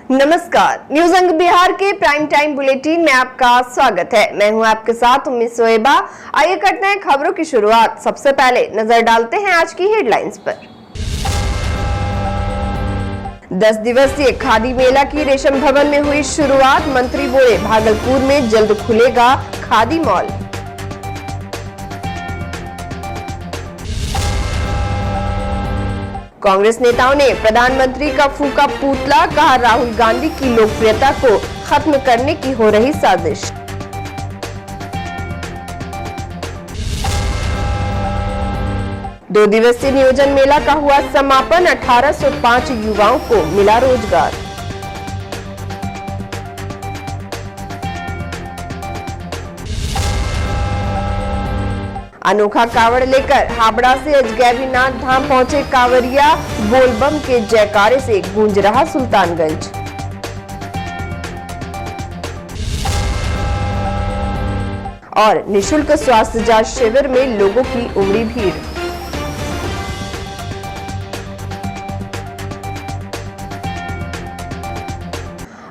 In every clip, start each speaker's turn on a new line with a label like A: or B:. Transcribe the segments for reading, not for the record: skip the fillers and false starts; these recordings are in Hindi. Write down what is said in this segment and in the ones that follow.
A: नमस्कार, न्यूज अंग बिहार के प्राइम टाइम बुलेटिन में आपका स्वागत है। मैं हूं आपके साथ उम्मीद सोएबा। आइए करते हैं खबरों की शुरुआत। सबसे पहले नजर डालते हैं आज की हेडलाइंस पर। 10 दिवसीय खादी मेला की रेशम भवन में हुई शुरुआत। मंत्री बोले भागलपुर में जल्द खुलेगा खादी मॉल। कांग्रेस नेताओं ने प्रधानमंत्री का फूका पुतला, कहा राहुल गांधी की लोकप्रियता को खत्म करने की हो रही साजिश। दो दिवसीय नियोजन मेला का हुआ समापन। 1805 युवाओं को मिला रोजगार। अनोखा कावड़ लेकर हावड़ा से अजगैबीनाथ धाम पहुंचे कांवरिया। बोलबम के जयकारे से गूंज रहा सुल्तानगंज। और निशुल्क स्वास्थ्य जांच शिविर में लोगों की उमड़ी भीड़।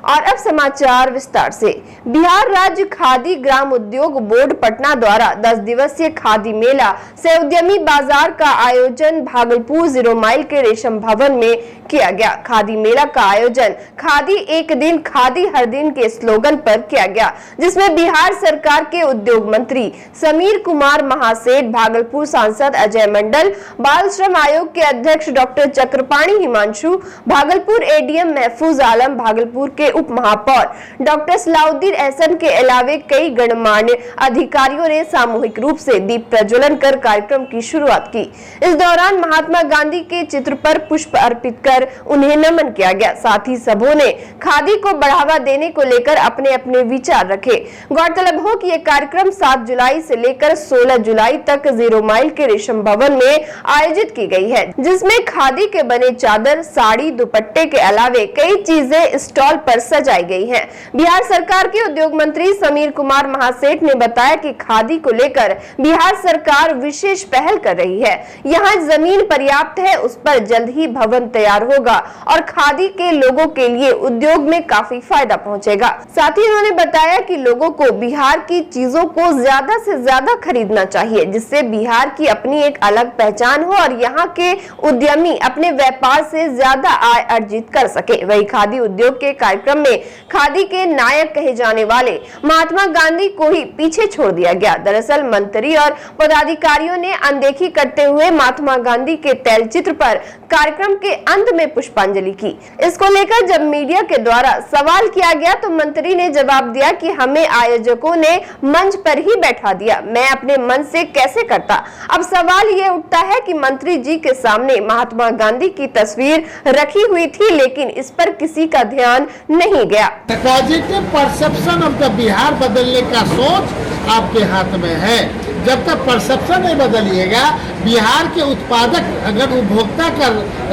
A: और अब समाचार विस्तार से। बिहार राज्य खादी ग्राम उद्योग बोर्ड पटना द्वारा 10 दिवसीय खादी मेला से उद्यमी बाजार का आयोजन भागलपुर 0 माइल के रेशम भवन में किया गया। खादी मेला का आयोजन खादी एक दिन खादी हर दिन के स्लोगन पर किया गया, जिसमें बिहार सरकार के उद्योग मंत्री समीर कुमार महासेठ, भागलपुर सांसद अजय मंडल, बाल श्रम आयोग के अध्यक्ष डॉक्टर चक्रपाणी हिमांशु, भागलपुर एडीएम महफूज आलम, भागलपुर के उप महापौर डॉक्टर सलाउद्दीन एहसन के अलावे कई गणमान्य अधिकारियों ने सामूहिक रूप से दीप प्रज्वलन कर कार्यक्रम की शुरुआत की। इस दौरान महात्मा गांधी के चित्र पर पुष्प अर्पित कर उन्हें नमन किया गया। साथ ही सबों ने खादी को बढ़ावा देने को लेकर अपने अपने विचार रखे। गौरतलब हो कि यह कार्यक्रम 7 जुलाई से लेकर 16 जुलाई तक 0 माइल के रेशम भवन में आयोजित की गई है, जिसमें खादी के बने चादर, साड़ी, दुपट्टे के अलावे कई चीजें स्टॉल पर सजाई गई हैं। बिहार सरकार के उद्योग मंत्री समीर कुमार महासेठ ने बताया कि खादी को लेकर बिहार सरकार विशेष पहल कर रही है। यहाँ जमीन पर्याप्त है, उस पर जल्द ही भवन तैयार होगा और खादी के लोगों के लिए उद्योग में काफी फायदा पहुंचेगा। साथ ही उन्होंने बताया कि लोगों को बिहार की चीजों को ज्यादा से ज्यादा खरीदना चाहिए, जिससे बिहार की अपनी एक अलग पहचान हो और यहाँ के उद्यमी अपने व्यापार से ज्यादा आय अर्जित कर सके। वही खादी उद्योग के कार्यक्रम में खादी के नायक कहे जाने वाले महात्मा गांधी को ही पीछे छोड़ दिया गया। दरअसल मंत्री और पदाधिकारियों ने अनदेखी करते हुए महात्मा गांधी के तैलचित्र पर कार्यक्रम के अंत में पुष्पांजलि की। इसको लेकर जब मीडिया के द्वारा सवाल किया गया तो मंत्री ने जवाब दिया कि हमें आयोजकों ने मंच पर ही बैठा दिया, मैं अपने मन से कैसे करता। अब सवाल ये उठता है कि मंत्री जी के सामने महात्मा गांधी की तस्वीर रखी हुई थी, लेकिन इस पर किसी का ध्यान नहीं गया।
B: Positive perception of the Bihar बदलने का सोच आपके हाथ में है। जब तक परसेप्शन नहीं बदलिएगा, बिहार के उत्पादक अगर उपभोक्ता का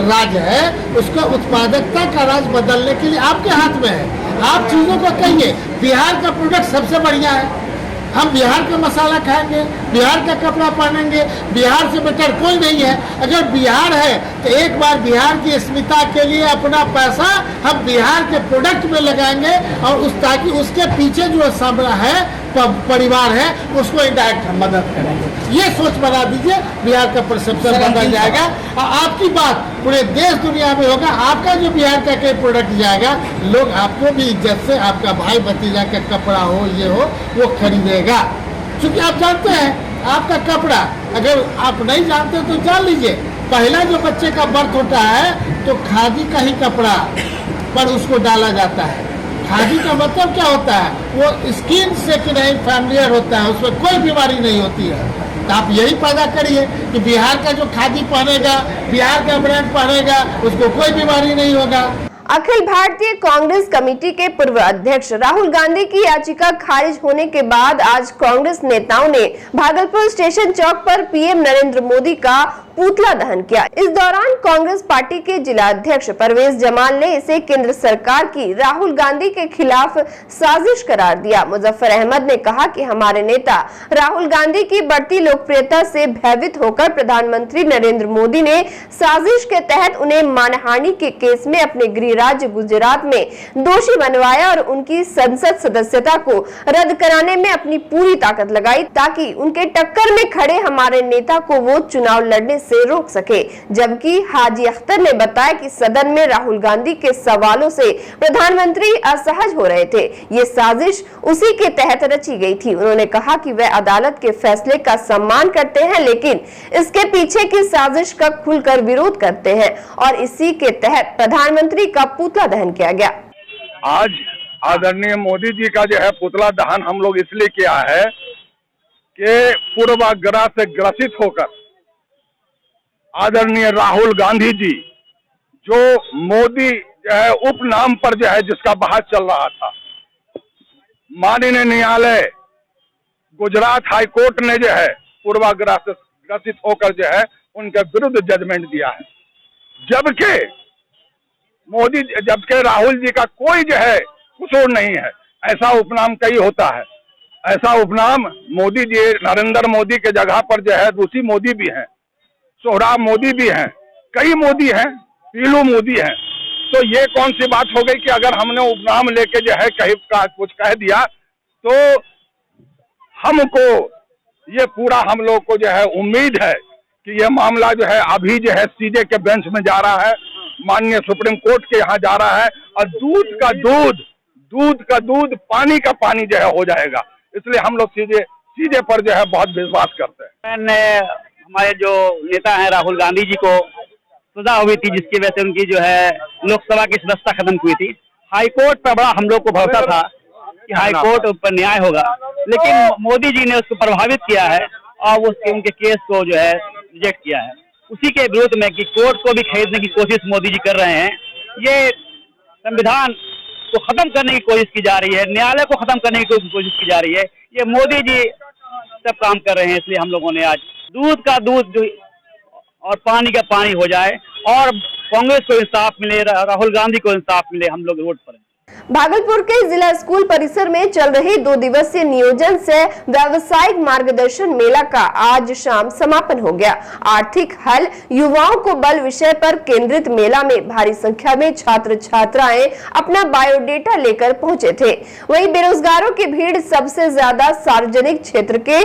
B: राज है, उसका उत्पादकता का राज बदलने के लिए आपके हाथ में है। आप चीजों को कहिए बिहार का प्रोडक्ट सबसे बढ़िया है, हम बिहार का मसाला खाएंगे, बिहार का कपड़ा पहनेंगे, बिहार से बेटर कोई नहीं है। अगर बिहार है तो एक बार बिहार की अस्मिता के लिए अपना पैसा हम बिहार के प्रोडक्ट में लगाएंगे और ताकि उसके पीछे जो सामना है परिवार है उसको इंडायरेक्ट हम मदद करेंगे। ये सोच बना दीजिए, बिहार का परसेप्शन बदल जाएगा और आपकी बात पूरे देश दुनिया में होगा। आपका जो बिहार का कोई प्रोडक्ट जाएगा, लोग आपको भी इज्जत से, आपका भाई भतीजा का कपड़ा हो ये हो वो खरीदेगा। क्योंकि आप जानते हैं आपका कपड़ा, अगर आप नहीं जानते तो जान लीजिए, पहला जो बच्चे का बर्थ होता है तो खादी का ही कपड़ा पर उसको डाला जाता है। खादी का मतलब क्या होता है, वो स्किन से कि नहीं फैमिलियर होता है, उसमें कोई बीमारी नहीं होती है। तो आप यही पैदा करिए कि बिहार का जो खादी पहनेगा, बिहार का ब्रांड पहनेगा, उसको कोई बीमारी नहीं होगा।
A: अखिल भारतीय कांग्रेस कमेटी के पूर्व अध्यक्ष राहुल गांधी की याचिका खारिज होने के बाद आज कांग्रेस नेताओं ने भागलपुर स्टेशन चौक पर पीएम नरेंद्र मोदी का पुतला दहन किया। इस दौरान कांग्रेस पार्टी के जिला अध्यक्ष परवेज जमाल ने इसे केंद्र सरकार की राहुल गांधी के खिलाफ साजिश करार दिया। मुजफ्फर अहमद ने कहा कि हमारे नेता राहुल गांधी की बढ़ती लोकप्रियता से भयभीत होकर प्रधानमंत्री नरेंद्र मोदी ने साजिश के तहत उन्हें मानहानि के केस में अपने गृह राज्य गुजरात में दोषी बनवाया और उनकी संसद सदस्यता को रद्द कराने में अपनी पूरी ताकत लगाई ताकि उनके टक्कर में खड़े हमारे नेता को वो चुनाव लड़ने से रोक सके। जबकि हाजी अख्तर ने बताया कि सदन में राहुल गांधी के सवालों से प्रधानमंत्री असहज हो रहे थे। ये साजिश उसी के तहत रची गई थी। उन्होंने कहा कि वह अदालत के फैसले का सम्मान करते हैं, लेकिन इसके पीछे की साजिश का खुलकर विरोध करते हैं और इसी के तहत प्रधानमंत्री का पुतला दहन किया गया।
C: आज आदरणीय मोदी जी का जो है पुतला दहन हम लोग इसलिए किया है कि पूर्वाग्रह से ग्रसित होकर आदरणीय राहुल गांधी जी जो मोदी जो है उपनाम पर जो है जिसका बहस चल रहा था, माननीय न्यायालय गुजरात हाई कोर्ट ने जो है पूर्वाग्रह से ग्रसित होकर जो है उनके विरुद्ध जजमेंट दिया है। जबकि राहुल जी का कोई जो है कसूर नहीं है। ऐसा उपनाम कई होता है। ऐसा उपनाम मोदी जी, नरेंद्र मोदी के जगह पर जो है रूसी मोदी भी हैं, सोहराब मोदी भी हैं, कई मोदी हैं, पीलू मोदी हैं। तो ये कौन सी बात हो गई कि अगर हमने उपनाम लेके जो है कुछ कह दिया तो हमको ये पूरा हम लोग को जो है उम्मीद है कि ये मामला जो है अभी जो है सीजे के बेंच में जा रहा है, माननीय सुप्रीम कोर्ट के यहाँ जा रहा है और दूध का दूध पानी का पानी जो है हो जाएगा। इसलिए हम लोग सीजे पर जो है बहुत विश्वास करते हैं।
D: हमारे जो नेता हैं राहुल गांधी जी को सजा हुई थी जिसकी वजह से उनकी जो है लोकसभा की सदस्यता खत्म हुई थी। हाई कोर्ट पर बड़ा हम लोग को भरोसा था कि हाई कोर्ट पर न्याय होगा, लेकिन मोदी जी ने उसको प्रभावित किया है और उनके केस को जो है रिजेक्ट किया है। उसी के विरोध में कि कोर्ट को भी खरीदने की कोशिश मोदी जी कर रहे हैं। ये संविधान को खत्म करने की कोशिश की जा रही है, न्यायालय को खत्म करने की कोशिश की जा रही है। ये मोदी जी सब काम कर रहे हैं। इसलिए हम लोगों ने आज दूध का दूध और पानी का पानी हो जाए और कांग्रेस को इंसाफ मिले, राहुल गांधी को इंसाफ मिले, हम लोग रोड पर।
A: भागलपुर के जिला स्कूल परिसर में चल रही 2 दिवसीय नियोजन से व्यावसायिक मार्गदर्शन मेला का आज शाम समापन हो गया। आर्थिक हल युवाओं को बल विषय पर केंद्रित मेला में भारी संख्या में छात्र छात्राएं अपना बायोडेटा लेकर पहुंचे थे। वहीं बेरोजगारों की भीड़ सबसे ज्यादा सार्वजनिक क्षेत्र के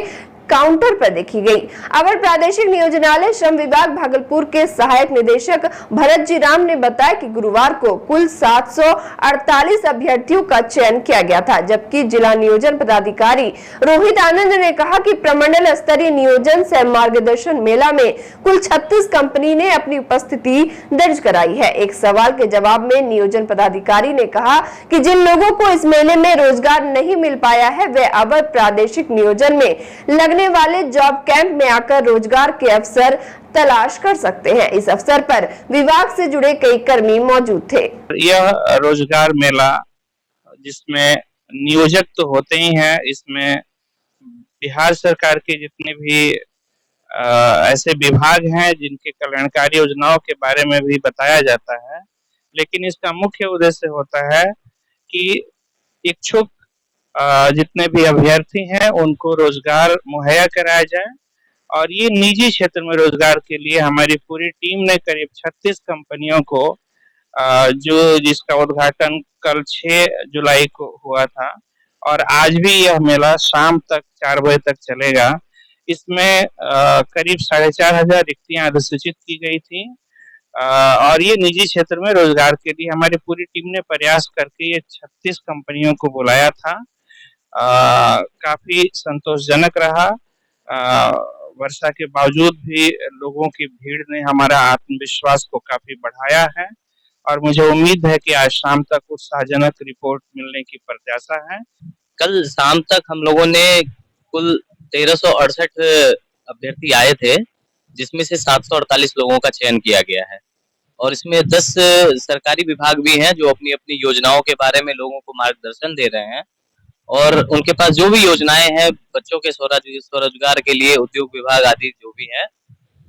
A: काउंटर पर देखी गई। अवर प्रादेशिक नियोजनालय श्रम विभाग भागलपुर के सहायक निदेशक भरत जी राम ने बताया कि गुरुवार को कुल 748 अभ्यर्थियों का चयन किया गया था, जबकि जिला नियोजन पदाधिकारी रोहित आनंद ने कहा कि प्रमंडल स्तरीय नियोजन सह मार्गदर्शन मेला में कुल 36 कंपनी ने अपनी उपस्थिति दर्ज कराई है। एक सवाल के जवाब में नियोजन पदाधिकारी ने कहा कि जिन लोगों को इस मेले में रोजगार नहीं मिल पाया है वे अवर प्रादेशिक नियोजन में लगने वाले जॉब कैंप में आकर रोजगार के अवसर तलाश कर सकते हैं। इस अवसर पर विभाग से जुड़े कई कर्मी मौजूद थे।
E: यह रोजगार मेला जिसमें नियोजक तो होते ही हैं, इसमें बिहार सरकार के जितने भी ऐसे विभाग हैं जिनके कल्याणकारी योजनाओं के बारे में भी बताया जाता है, लेकिन इसका मुख्य उद्देश्य होता है कि इच्छुक जितने भी अभ्यर्थी हैं उनको रोजगार मुहैया कराया जाए। और ये निजी क्षेत्र में रोजगार के लिए हमारी पूरी टीम ने करीब 36 कंपनियों को जिसका उद्घाटन कल 6 जुलाई को हुआ था और आज भी यह मेला शाम तक 4 बजे तक चलेगा। इसमें करीब 4,500 रिक्तियां अधिसूचित की गई थी और ये निजी क्षेत्र में रोजगार के लिए हमारी पूरी टीम ने प्रयास करके ये 36 कंपनियों को बुलाया था। काफी संतोषजनक रहा। वर्षा के बावजूद भी लोगों की भीड़ ने हमारा आत्मविश्वास को काफी बढ़ाया है और मुझे उम्मीद है कि आज शाम तक उत्साहजनक रिपोर्ट मिलने की प्रत्याशा है।
F: कल शाम तक हम लोगों ने कुल 1368 अभ्यर्थी आए थे, जिसमें से 748 लोगों का चयन किया गया है और इसमें 10 सरकारी विभाग भी हैं जो अपनी अपनी योजनाओं के बारे में लोगों को मार्गदर्शन दे रहे हैं और उनके पास जो भी योजनाएं हैं बच्चों के स्वरोजगार के लिए, उद्योग विभाग आदि जो भी है,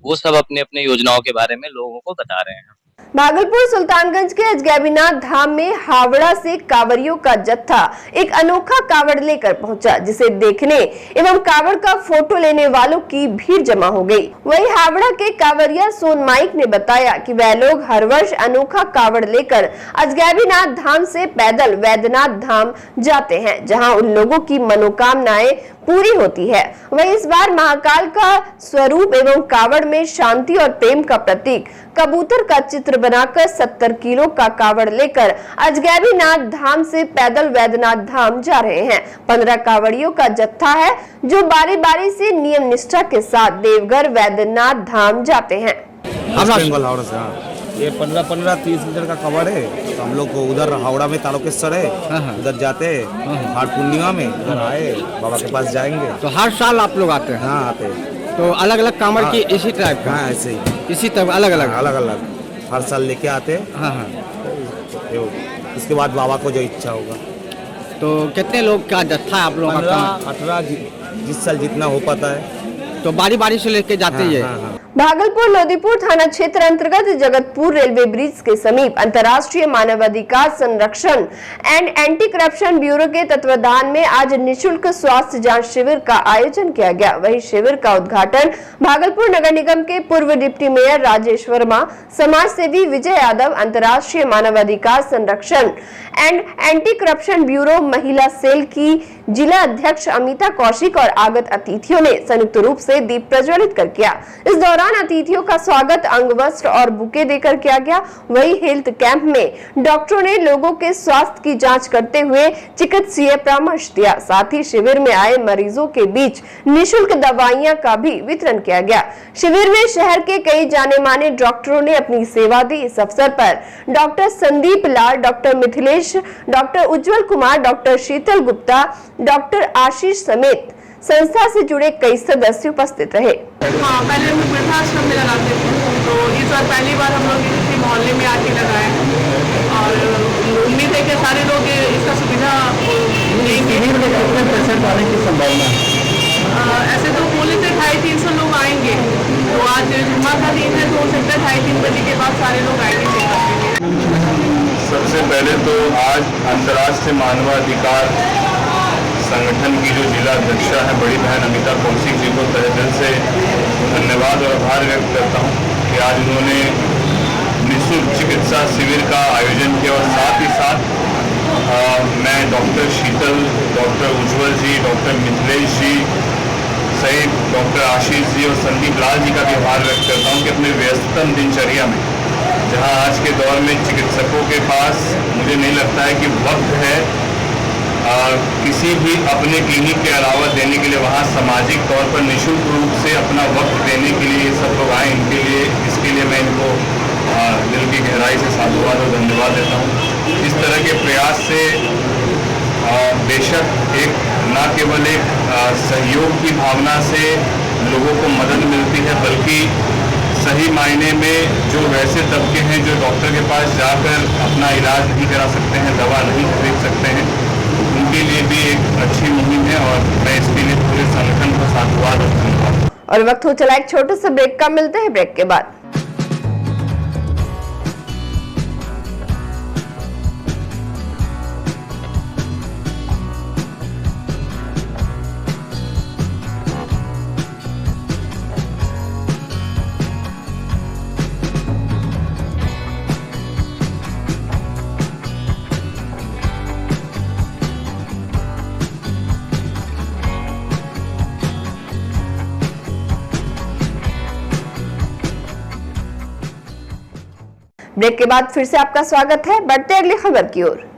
F: वो सब अपने अपने योजनाओं के बारे में लोगों को बता रहे हैं।
A: भागलपुर सुल्तानगंज के अजगैबीनाथ धाम में हावड़ा से कांवरियों का जत्था एक अनोखा कांवड़ लेकर पहुंचा, जिसे देखने एवं कांवड़ का फोटो लेने वालों की भीड़ जमा हो गई। वहीं हावड़ा के कांवरिया सोन माइक ने बताया कि वह लोग हर वर्ष अनोखा कांवड़ लेकर अजगैबीनाथ धाम से पैदल वैद्यनाथ धाम जाते हैं, जहां उन लोगों की मनोकामनाएं पूरी होती है। वहीं इस बार महाकाल का स्वरूप एवं कांवड़ में शांति और प्रेम का प्रतीक कबूतर का चित्र बनाकर 70 किलो का कांवड़ लेकर अजगैबीनाथ धाम से पैदल वैद्यनाथ धाम जा रहे हैं। 15 कांवड़ियों का जत्था है जो बारी बारी से नियम निष्ठा के साथ देवघर वैद्यनाथ धाम जाते हैं।
G: हावड़ा से ये 15-30 लीटर का कवर है, तो हम लोग को उधर हावड़ा में तारकेश्वर है, उधर जाते हैं हाट पूर्णिमा में, उधर आए बाबा के पास जाएंगे।
H: तो हर साल आप लोग आते हैं?
G: हाँ आते हैं।
H: तो अलग अलग कांवड़ की इसी टाइप का?
G: हाँ ऐसे ही,
H: इसी तरह अलग अलग
G: हर साल लेके आते हैं।
H: हाँ।
G: उसके बाद बाबा को जो इच्छा होगा।
H: तो कितने लोग का जत्था है आप लोगों का?
G: 18 जिस साल जितना हो पाता है,
H: तो बारी बारी से लेके जाते ही है।
A: भागलपुर लोदीपुर थाना क्षेत्र अंतर्गत जगतपुर रेलवे ब्रिज के समीप अंतर्राष्ट्रीय मानवाधिकार संरक्षण एंड एंटी करप्शन ब्यूरो के तत्वाधान में आज निशुल्क स्वास्थ्य जांच शिविर का आयोजन किया गया। वहीं शिविर का उद्घाटन भागलपुर नगर निगम के पूर्व डिप्टी मेयर राजेश वर्मा, समाज सेवी विजय यादव, अंतर्राष्ट्रीय मानवाधिकार संरक्षण एंड एंटी करप्शन ब्यूरो महिला सेल की जिला अध्यक्ष अमिता कौशिक और आगत अतिथियों ने संयुक्त रूप से दीप प्रज्वलित कर किया। इस दौरान अतिथियों का स्वागत अंग वस्त्र और बुके देकर किया गया। वहीं हेल्थ कैंप में डॉक्टरों ने लोगों के स्वास्थ्य की जांच करते हुए चिकित्सीय परामर्श दिया। साथ ही शिविर में आए मरीजों के बीच निःशुल्क दवाइयां का भी वितरण किया गया। शिविर में शहर के कई जाने माने डॉक्टरों ने अपनी सेवा दी। इस अवसर पर डॉक्टर संदीप लाल, डॉक्टर मिथिलेश, डॉक्टर उज्जवल कुमार, डॉक्टर शीतल गुप्ता, डॉक्टर आशीष समेत संस्था से जुड़े कई सदस्य उपस्थित रहे।
I: हाँ, पहले हम वृद्धाश्रम में लगाते थे, तो इस बार पहली बार हम लोग इसी मोहल्ले में आके लगाए और उम्मीद है कि सारे लोग इसका सुविधा लेंगे। कितने पेशेंट आने की संभावना है? ऐसे तो बोले थे 250-300 लोग आएंगे, तो आज जुम्मा का दिन है तो हो सकता है 2:30-3 बजे के बाद सारे लोग आएंगे।
J: सबसे पहले तो आज अंतर्राष्ट्रीय मानवाधिकार संगठन की जो जिला अध्यक्षा है बड़ी बहन अमिता कौशिक जी को तहे दिल से धन्यवाद और आभार व्यक्त करता हूँ कि आज उन्होंने निःशुल्क चिकित्सा शिविर का आयोजन किया और साथ ही साथ मैं डॉक्टर शीतल, डॉक्टर उज्जवल जी, डॉक्टर मिथिलेश जी सहित डॉक्टर आशीष जी और संदीप लाल जी का भी आभार व्यक्त करता हूँ कि अपने व्यस्ततम दिनचर्या में, जहाँ आज के दौर में चिकित्सकों के पास मुझे नहीं लगता है कि वक्त है किसी भी अपने क्लिनिक के अलावा देने के लिए, वहाँ सामाजिक तौर पर निःशुल्क रूप से अपना वक्त देने के लिए ये सब लोग आए। इनके लिए, इसके लिए मैं इनको दिल की गहराई से साधुवाद और धन्यवाद देता हूँ। इस तरह के प्रयास से बेशक एक न केवल एक सहयोग की भावना से लोगों को मदद मिलती है, बल्कि सही मायने में जो वैसे तबके हैं जो डॉक्टर के पास जाकर अपना इलाज नहीं करा सकते हैं, दवा नहीं खरीद सकते हैं, उनके लिए भी एक अच्छी मुहिम है और मैं इसके लिए पूरे संगठन को साधुवाद और धन्यवाद।
A: और वक्त हो चला एक छोटे से ब्रेक का, मिलते हैं ब्रेक के बाद। ब्रेक के बाद फिर से आपका स्वागत है। बढ़ते अगली खबर की ओर।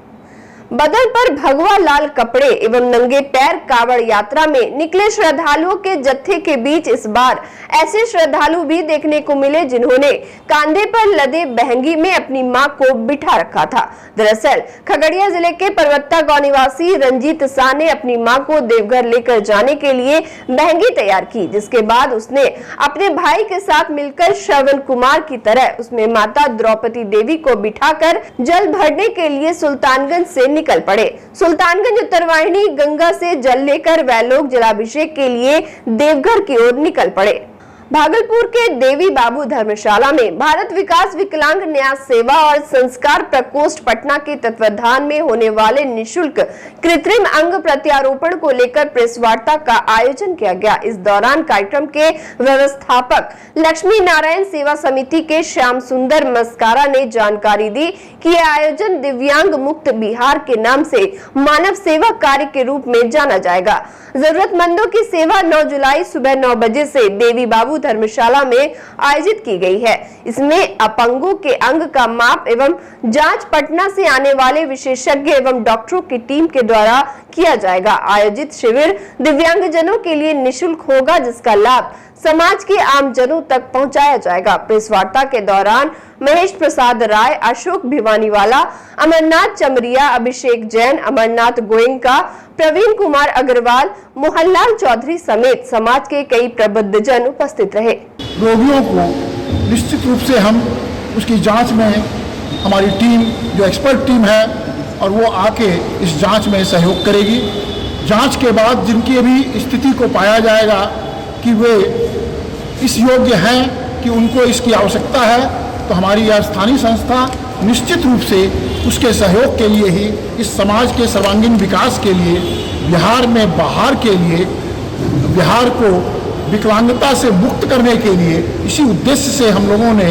A: बदन पर भगवा लाल कपड़े एवं नंगे पैर कांवड़ यात्रा में निकले श्रद्धालुओं के जत्थे के बीच इस बार ऐसे श्रद्धालु भी देखने को मिले जिन्होंने कांधे पर लदे बहंगी में अपनी मां को बिठा रखा था। दरअसल खगड़िया जिले के परवत्ता गांव निवासी रंजीत शाह ने अपनी मां को देवघर लेकर जाने के लिए बहंगी तैयार की, जिसके बाद उसने अपने भाई के साथ मिलकर श्रवण कुमार की तरह उसमें माता द्रौपदी देवी को बिठाकर जल भरने के लिए सुल्तानगंज से निकल पड़े। सुल्तानगंज उत्तरवाहिनी गंगा से जल लेकर वह लोग जलाभिषेक के लिए देवघर की ओर निकल पड़े। भागलपुर के देवी बाबू धर्मशाला में भारत विकास विकलांग न्याय सेवा और संस्कार प्रकोष्ठ पटना के तत्वाधान में होने वाले निशुल्क कृत्रिम अंग प्रत्यारोपण को लेकर प्रेस वार्ता का आयोजन किया गया। इस दौरान कार्यक्रम के व्यवस्थापक लक्ष्मी नारायण सेवा समिति के श्याम सुंदर मस्कारा ने जानकारी दी कि यह आयोजन दिव्यांग मुक्त बिहार के नाम से मानव सेवा कार्य के रूप में जाना जाएगा। जरूरतमंदों की सेवा 9 जुलाई सुबह 9 बजे से देवी बाबू धर्मशाला में आयोजित की गई है। इसमें अपंगों के अंग का माप एवं जांच पटना से आने वाले विशेषज्ञ एवं डॉक्टरों की टीम के द्वारा किया जाएगा। आयोजित शिविर दिव्यांगजनों के लिए निःशुल्क होगा, जिसका लाभ समाज के आम जनों तक पहुंचाया जाएगा। प्रेस वार्ता के दौरान महेश प्रसाद राय, अशोक भिवानीवाला, अमरनाथ चमरिया, अभिषेक जैन, अमरनाथ गोयनका, प्रवीण कुमार अग्रवाल, मोहनलाल चौधरी समेत समाज के कई प्रबुद्धजन उपस्थित रहे।
K: रोगियों को निश्चित रूप से हम उसकी जांच में हमारी टीम जो एक्सपर्ट टीम है और वो आके इस जांच में सहयोग करेगी। जांच के बाद जिनकी भी स्थिति को पाया जाएगा कि वे इस योग्य हैं कि उनको इसकी आवश्यकता है, तो हमारी यह स्थानीय संस्था निश्चित रूप से उसके सहयोग के लिए ही इस समाज के सर्वांगीण विकास के लिए, बिहार में बाहर के लिए, बिहार को विकलांगता से मुक्त करने के लिए इसी उद्देश्य से हम लोगों ने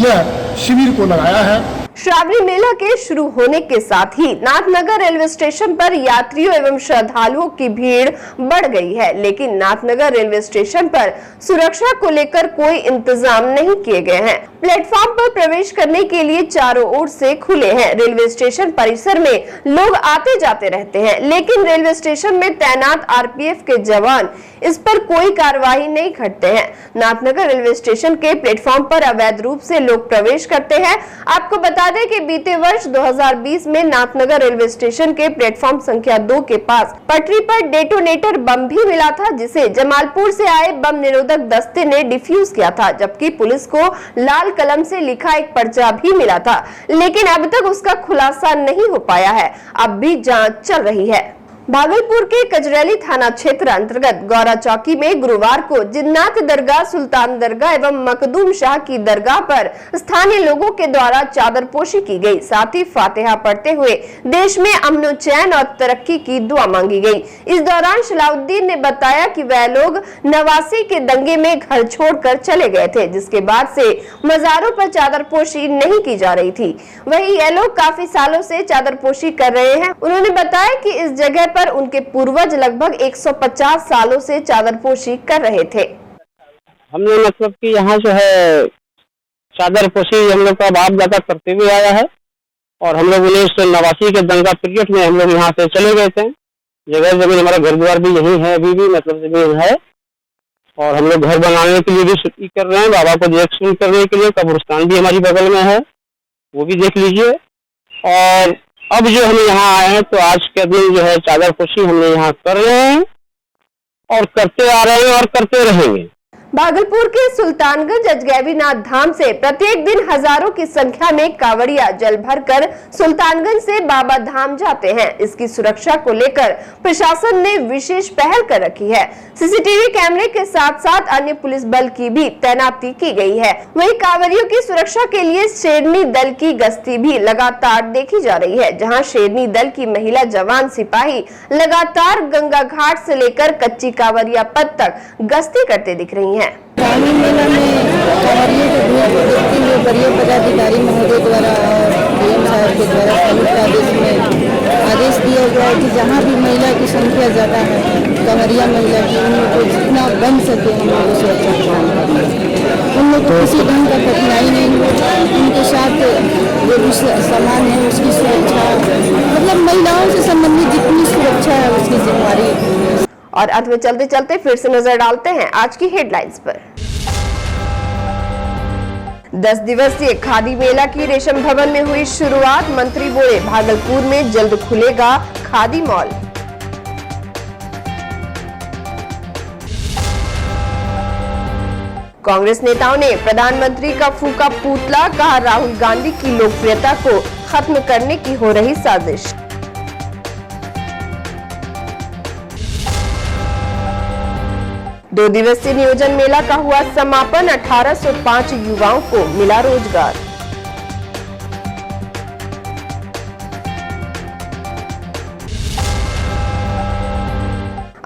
K: यह शिविर को लगाया है।
A: श्रावणी मेला के शुरू होने के साथ ही नाथनगर रेलवे स्टेशन पर यात्रियों एवं श्रद्धालुओं की भीड़ बढ़ गई है, लेकिन नाथनगर रेलवे स्टेशन पर सुरक्षा को लेकर कोई इंतजाम नहीं किए गए हैं। प्लेटफॉर्म पर प्रवेश करने के लिए चारों ओर से खुले हैं। रेलवे स्टेशन परिसर में लोग आते जाते रहते हैं, लेकिन रेलवे स्टेशन में तैनात आरपीएफ के जवान इस पर कोई कार्रवाई नहीं करते हैं। नाथनगर रेलवे स्टेशन के प्लेटफॉर्म पर अवैध रूप से लोग प्रवेश करते हैं। आपको बता दें कि बीते वर्ष 2020 में नाथनगर रेलवे स्टेशन के प्लेटफॉर्म संख्या 2 के पास पटरी पर डेटोनेटर बम भी मिला था, जिसे जमालपुर से आए बम निरोधक दस्ते ने डिफ्यूज किया था, जबकि पुलिस को लाल कलम से लिखा एक पर्चा भी मिला था, लेकिन अब तक उसका खुलासा नहीं हो पाया है। अब भी जांच चल रही है। भागलपुर के कजरैली थाना क्षेत्र अंतर्गत गौरा चौकी में गुरुवार को जिन्नात दरगाह, सुल्तान दरगाह एवं मखदूम शाह की दरगाह पर स्थानीय लोगों के द्वारा चादरपोशी की गई। साथ ही फातिहा पढ़ते हुए देश में अमन चैन और तरक्की की दुआ मांगी गई। इस दौरान सलाउद्दीन ने बताया कि वह लोग 89 के दंगे में घर छोड़कर चले गए थे, जिसके बाद से मजारों पर चादरपोशी नहीं की जा रही थी। वही ये लोग काफी सालों से चादरपोशी कर रहे हैं। उन्होंने बताया कि इस जगह पर उनके पूर्वज लगभग 150 सालों से चादरपोशी कर रहे थे।
H: हमने मतलब कि यहाँ जो है चादरपोशी हम लोग का बाप दादा करते हुए आया है, और हम लोग 1989 के दंगा पीरियड में हम लोग यहाँ से चले गए थे। जगह जमीन हमारा घर द्वार भी यही है, अभी भी मतलब जमीन है, और हम लोग घर बनाने के लिए भी छुट्टी कर रहे हैं। बाबा को देख सुन करने के लिए कब्रिस्तान भी हमारी बगल में है, वो भी देख लीजिए। और अब जो हम यहाँ आए हैं तो आज के दिन जो है चादरपोशी हम यहाँ कर रहे हैं और करते आ रहे हैं और करते रहेंगे।
A: भागलपुर के सुल्तानगंज अजगैबीनाथ धाम से प्रत्येक दिन हजारों की संख्या में कांवड़िया जल भरकर सुल्तानगंज से बाबा धाम जाते हैं। इसकी सुरक्षा को लेकर प्रशासन ने विशेष पहल कर रखी है। सीसीटीवी कैमरे के साथ साथ अन्य पुलिस बल की भी तैनाती की गई है। वहीं कांवड़ियों की सुरक्षा के लिए शेरनी दल की गश्ती भी लगातार देखी जा रही है, जहाँ शेरनी दल की महिला जवान सिपाही लगातार गंगा घाट से लेकर कच्ची कांवड़िया पथ तक गश्ती करते दिख रही है।
L: ग्रामीण मेला में कांवड़ियों के भीड़ को देखते हुए वरीय पदाधिकारी महोदय द्वारा और डीएम साहब के द्वारा संयुक्त आदेश दिया गया है कि जहाँ भी महिला की संख्या ज़्यादा है, कांवड़िया महिला की, उन लोग को जितना बन सके हम लोग उसे अच्छा प्रदान करें। उन लोग को किसी ढंग का कठिनाई नहीं हो, उनके साथ जो भी सामान है उसकी सुरक्षा, मतलब महिलाओं से संबंधित जितनी सुरक्षा है उसकी जिम्मेदारी।
A: और अंत में चलते चलते फिर से नजर डालते हैं आज की हेडलाइंस पर। 10 दिवसीय खादी मेला की रेशम भवन में हुई शुरुआत। मंत्री बोले भागलपुर में जल्द खुलेगा खादी मॉल। कांग्रेस नेताओं ने प्रधानमंत्री का फूका पुतला, कहा राहुल गांधी की लोकप्रियता को खत्म करने की हो रही साजिश। 2 दिवसीय नियोजन मेला का हुआ समापन। 1805 युवाओं को मिला रोजगार।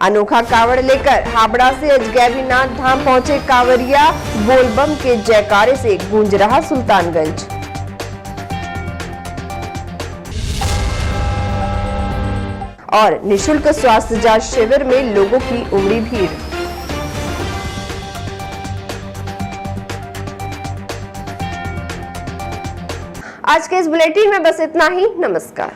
A: अनोखा कावड़ लेकर हावड़ा से अजगैबीनाथ धाम पहुंचे कांवरिया। बोलबम के जयकारे से गूंज रहा सुल्तानगंज। और निशुल्क स्वास्थ्य जांच शिविर में लोगों की उमड़ी भीड़। आज के इस बुलेटिन में बस इतना ही। नमस्कार।